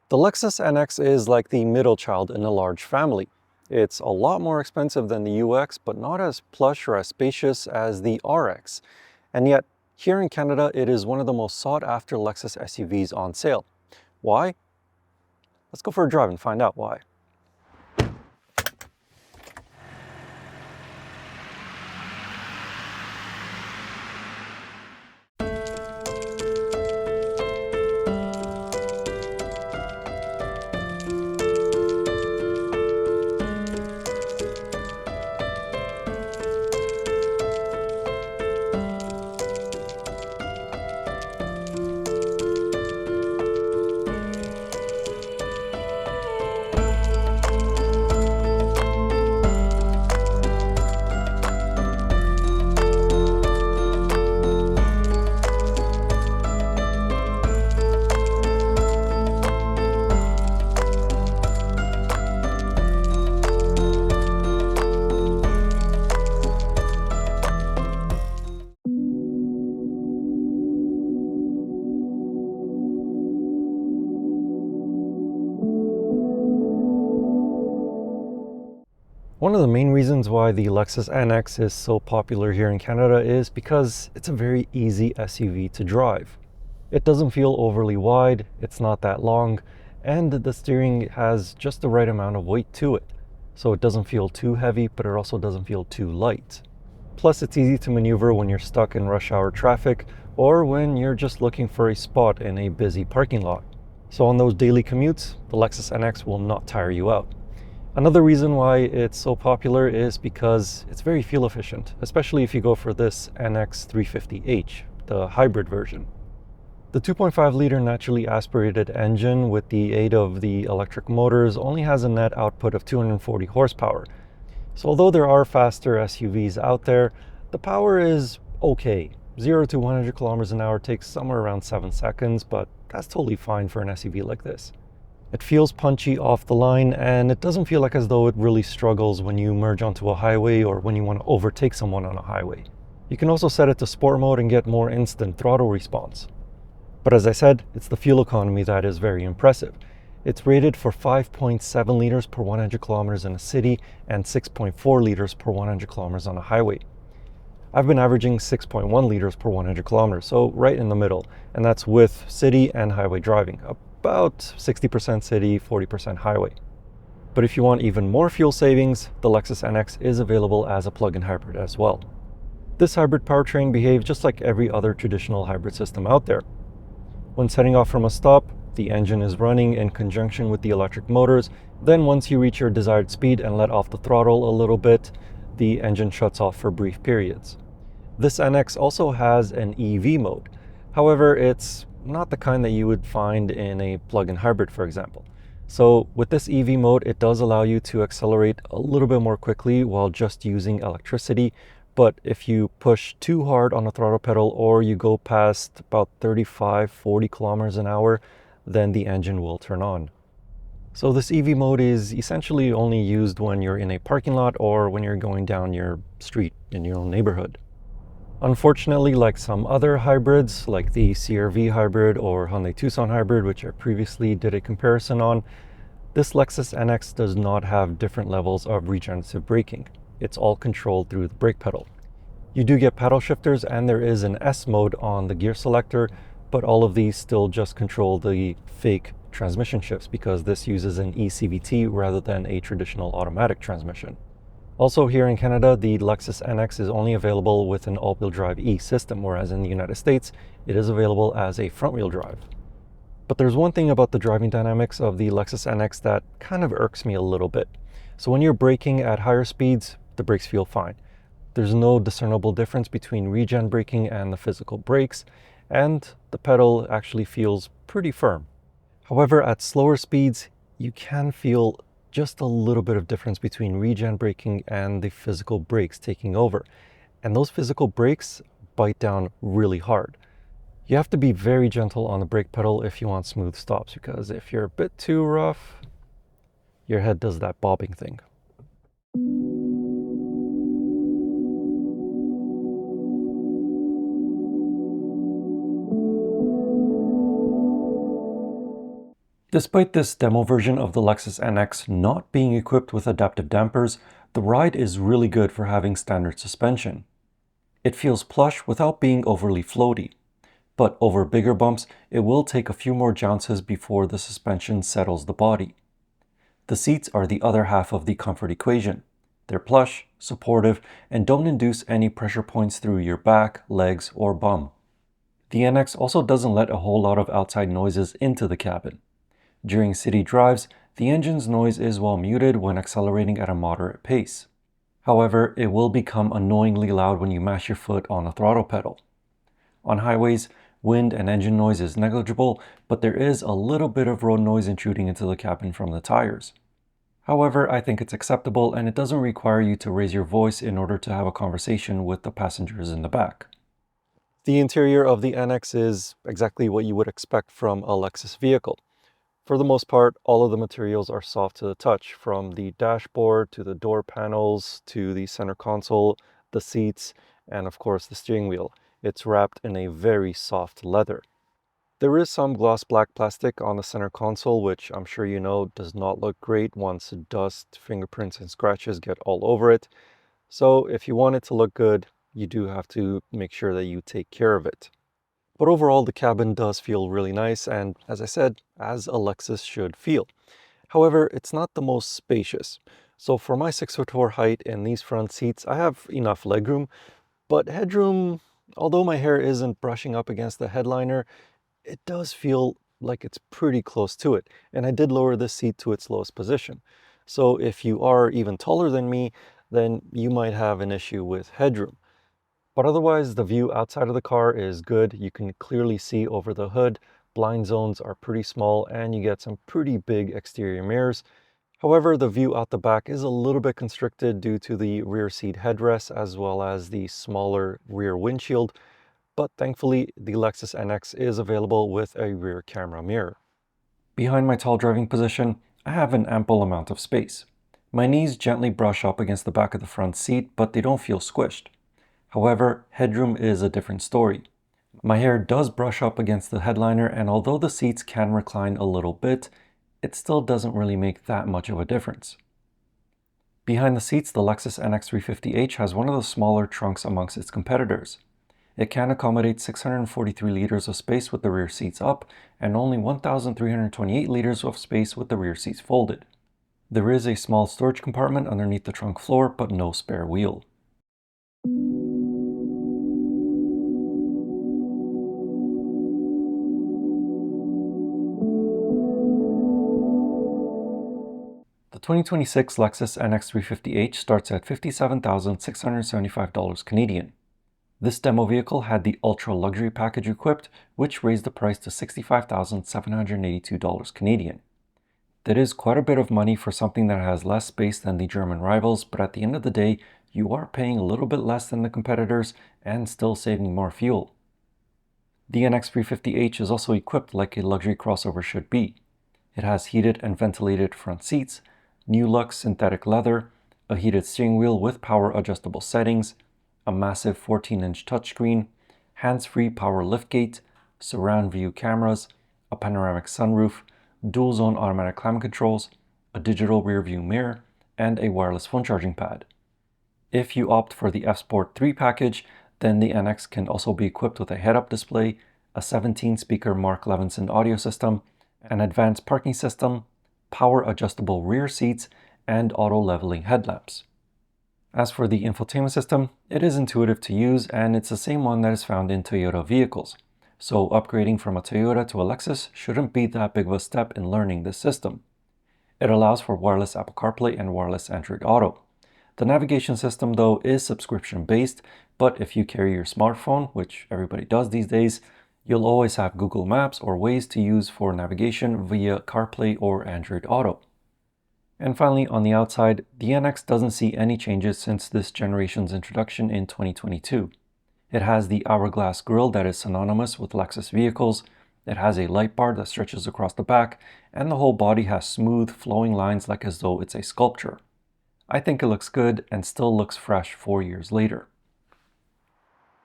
The Lexus NX is like the middle child in a large family. It's a lot more expensive than the UX, but not as plush or as spacious as the RX. And yet, here in Canada, it is one of the most sought after Lexus SUVs on sale. Why? Let's go for a drive and find out why. One of the main reasons why the Lexus NX is so popular here in Canada is because it's a very easy SUV to drive. It doesn't feel overly wide, it's not that long, and the steering has just the right amount of weight to it. So it doesn't feel too heavy, but it also doesn't feel too light. Plus, it's easy to maneuver when you're stuck in rush hour traffic or when you're just looking for a spot in a busy parking lot. So on those daily commutes, the Lexus NX will not tire you out. Another reason why it's so popular is because it's very fuel efficient, especially if you go for this NX350h, the hybrid version. The 2.5-liter naturally aspirated engine with the aid of the electric motors only has a net output of 240 horsepower. So although there are faster SUVs out there, the power is okay. 0 to 100 kilometers an hour takes somewhere around 7 seconds, but that's totally fine for an SUV like this. It feels punchy off the line, and it doesn't feel like as though it really struggles when you merge onto a highway or when you want to overtake someone on a highway. You can also set it to sport mode and get more instant throttle response. But as I said, it's the fuel economy that is very impressive. It's rated for 5.7 liters per 100 kilometers in a city and 6.4 liters per 100 kilometers on a highway. I've been averaging 6.1 liters per 100 kilometers, so right in the middle, and that's with city and highway driving. About 60% city, 40% highway. But if you want even more fuel savings, the Lexus NX is available as a plug-in hybrid as well. This hybrid powertrain behaves just like every other traditional hybrid system out there. When setting off from a stop, the engine is running in conjunction with the electric motors. Then once you reach your desired speed and let off the throttle a little bit, the engine shuts off for brief periods. This NX also has an EV mode. However, it's not the kind that you would find in a plug-in hybrid, for example. So with this EV mode, it does allow you to accelerate a little bit more quickly while just using electricity. But if you push too hard on the throttle pedal or you go past about 35-40 kilometers an hour, then the engine will turn on. So this EV mode is essentially only used when you're in a parking lot or when you're going down your street in your own neighborhood. Unfortunately, like some other hybrids, like the CR-V hybrid or Hyundai Tucson hybrid, which I previously did a comparison on, this Lexus NX does not have different levels of regenerative braking. It's all controlled through the brake pedal. You do get paddle shifters and there is an S mode on the gear selector, but all of these still just control the fake transmission shifts because this uses an eCVT rather than a traditional automatic transmission. Also here in Canada, the Lexus NX is only available with an all-wheel drive E system, whereas in the United States, it is available as a front-wheel drive. But there's one thing about the driving dynamics of the Lexus NX that kind of irks me a little bit. So when you're braking at higher speeds, the brakes feel fine. There's no discernible difference between regen braking and the physical brakes, and the pedal actually feels pretty firm. However, at slower speeds, you can feel just a little bit of difference between regen braking and the physical brakes taking over. And those physical brakes bite down really hard. You have to be very gentle on the brake pedal if you want smooth stops, because if you're a bit too rough, your head does that bobbing thing. Despite this demo version of the Lexus NX not being equipped with adaptive dampers, the ride is really good for having standard suspension. It feels plush without being overly floaty, but over bigger bumps, it will take a few more jounces before the suspension settles the body. The seats are the other half of the comfort equation. They're plush, supportive, and don't induce any pressure points through your back, legs, or bum. The NX also doesn't let a whole lot of outside noises into the cabin. During city drives, the engine's noise is well muted when accelerating at a moderate pace. However, it will become annoyingly loud when you mash your foot on a throttle pedal. On highways, wind and engine noise is negligible, but there is a little bit of road noise intruding into the cabin from the tires. However, I think it's acceptable and it doesn't require you to raise your voice in order to have a conversation with the passengers in the back. The interior of the NX is exactly what you would expect from a Lexus vehicle. For the most part, all of the materials are soft to the touch, from the dashboard to the door panels to the center console, the seats, and of course the steering wheel. It's wrapped in a very soft leather. There is some gloss black plastic on the center console, which I'm sure you know does not look great once dust, fingerprints, and scratches get all over it. So if you want it to look good, you do have to make sure that you take care of it. But overall, the cabin does feel really nice and, as I said, as a Lexus should feel. However, it's not the most spacious. So for my 6'4" height in these front seats, I have enough legroom, but headroom, although my hair isn't brushing up against the headliner, it does feel like it's pretty close to it. And I did lower this seat to its lowest position. So if you are even taller than me, then you might have an issue with headroom. But otherwise, the view outside of the car is good. You can clearly see over the hood. Blind zones are pretty small and you get some pretty big exterior mirrors. However, the view out the back is a little bit constricted due to the rear seat headrest as well as the smaller rear windshield. But thankfully, the Lexus NX is available with a rear camera mirror. Behind my tall driving position, I have an ample amount of space. My knees gently brush up against the back of the front seat, but they don't feel squished. However, headroom is a different story. My hair does brush up against the headliner, and although the seats can recline a little bit, it still doesn't really make that much of a difference. Behind the seats, the Lexus NX350h has one of the smaller trunks amongst its competitors. It can accommodate 643 liters of space with the rear seats up, and only 1,328 liters of space with the rear seats folded. There is a small storage compartment underneath the trunk floor, but no spare wheel. The 2026 Lexus NX350h starts at $57,675 Canadian. This demo vehicle had the ultra luxury package equipped, which raised the price to $65,782 Canadian. That is quite a bit of money for something that has less space than the German rivals, but at the end of the day, you are paying a little bit less than the competitors and still saving more fuel. The NX350h is also equipped like a luxury crossover should be. It has heated and ventilated front seats, new look synthetic leather, a heated steering wheel with power adjustable settings, a massive 14-inch touchscreen, hands-free power liftgate, surround view cameras, a panoramic sunroof, dual-zone automatic climate controls, a digital rear view mirror, and a wireless phone charging pad. If you opt for the F Sport 3 package, then the NX can also be equipped with a head-up display, a 17-speaker Mark Levinson audio system, an advanced parking system, power adjustable rear seats, and auto leveling headlamps. As for the infotainment system, it is intuitive to use and it's the same one that is found in Toyota vehicles. So upgrading from a Toyota to a Lexus shouldn't be that big of a step in learning this system. It allows for wireless Apple CarPlay and wireless Android Auto. The navigation system though is subscription based, but if you carry your smartphone, which everybody does these days, you'll always have Google Maps or Waze to use for navigation via CarPlay or Android Auto. And finally, on the outside, the NX doesn't see any changes since this generation's introduction in 2022. It has the hourglass grille that is synonymous with Lexus vehicles, it has a light bar that stretches across the back, and the whole body has smooth, flowing lines like as though it's a sculpture. I think it looks good and still looks fresh 4 years later.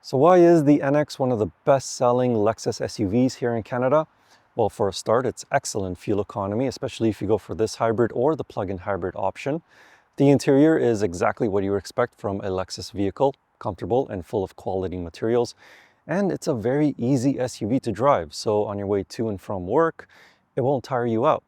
So why is the NX one of the best-selling Lexus SUVs here in Canada? Well, for a start, it's excellent fuel economy, especially if you go for this hybrid or the plug-in hybrid option. The interior is exactly what you would expect from a Lexus vehicle, comfortable and full of quality materials. And it's a very easy SUV to drive, so on your way to and from work, it won't tire you out.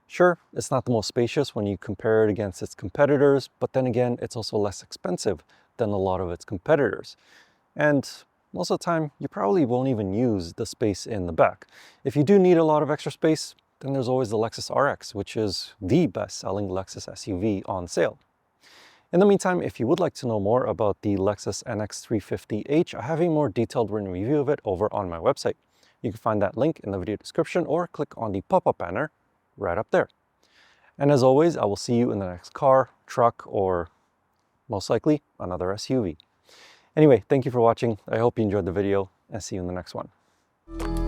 Sure, it's not the most spacious when you compare it against its competitors, but then again, it's also less expensive than a lot of its competitors. And most of the time, you probably won't even use the space in the back. If you do need a lot of extra space, then there's always the Lexus RX, which is the best-selling Lexus SUV on sale. In the meantime, if you would like to know more about the Lexus NX350h, I have a more detailed written review of it over on my website. You can find that link in the video description or click on the pop-up banner right up there. And as always, I will see you in the next car, truck, or most likely another SUV. Anyway, thank you for watching. I hope you enjoyed the video and see you in the next one.